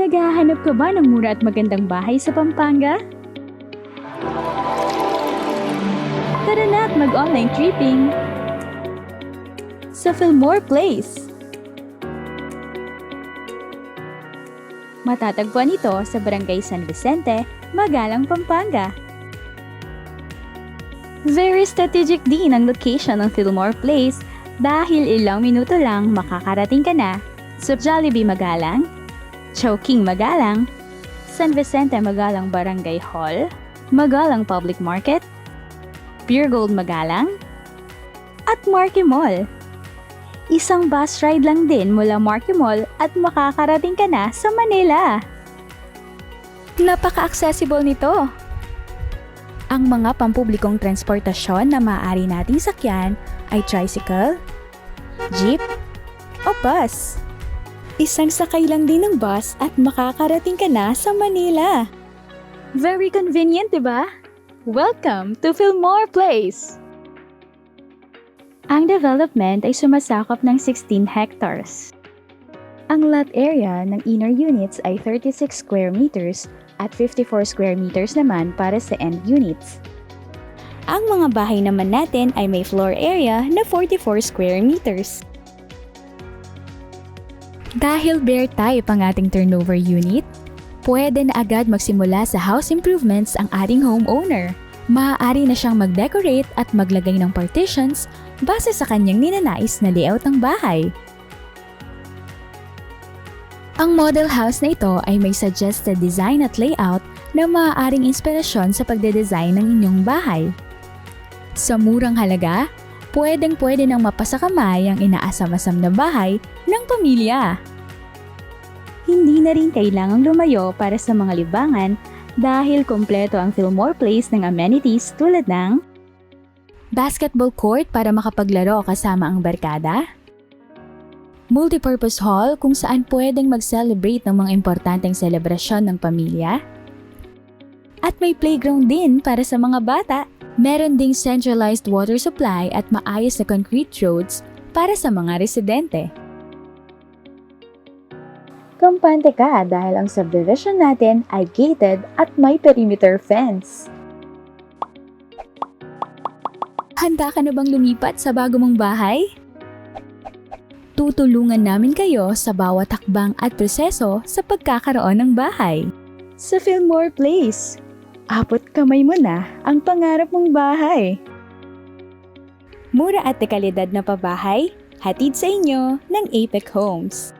Naghahanap ka ba ng mura at magandang bahay sa Pampanga? Tara na at mag-online tripping sa Fillmore Place. Matatagpuan ito sa Barangay San Vicente, Magalang, Pampanga. Very strategic din ang location ng Fillmore Place dahil ilang minuto lang makakarating ka na sa Jollibee Magalang, Chowking Magalang, San Vicente Magalang Barangay Hall, Magalang Public Market, Pure Gold Magalang, at Marquee Mall. Isang bus ride lang din mula Marquee Mall at makakarating ka na sa Manila. Napaka-accessible nito. Ang mga pampublikong transportasyon na maaari nating sakyan ay tricycle, jeep, o bus. Isang sakay lang din ng bus at makakarating ka na sa Manila. Very convenient, diba? Welcome to Fillmore Place! Ang development ay sumasakop ng 16 hectares. Ang lot area ng inner units ay 36 square meters at 54 square meters naman para sa end units. Ang mga bahay naman natin ay may floor area na 44 square meters. Dahil bare type ang ating turnover unit, pwede na agad magsimula sa house improvements ang ating homeowner. Maaari na siyang mag-decorate at maglagay ng partitions base sa kanyang ninanais na layout ng bahay. Ang model house na ito ay may suggested design at layout na maaaring inspirasyon sa pagde-design ng inyong bahay. Sa murang halaga, pwedeng-pwede nang mapasakamay ang inaasam-asam na bahay ng pamilya. Hindi na rin kailangang lumayo para sa mga libangan dahil kompleto ang Fillmore Place ng amenities tulad ng basketball court para makapaglaro kasama ang barkada, multipurpose hall kung saan pwedeng mag-celebrate ng mga importanteng selebrasyon ng pamilya, at may playground din para sa mga bata. Meron ding centralized water supply at maayos na concrete roads para sa mga residente. Kampante ka dahil ang subdivision natin ay gated at may perimeter fence. Handa ka na bang lumipat sa bago mong bahay? Tutulungan namin kayo sa bawat hakbang at proseso sa pagkakaroon ng bahay. Sa Fillmore Place, abot kamay mo na ang pangarap mong bahay. Mura at dekalidad na pabahay, hatid sa inyo ng Apex Homes.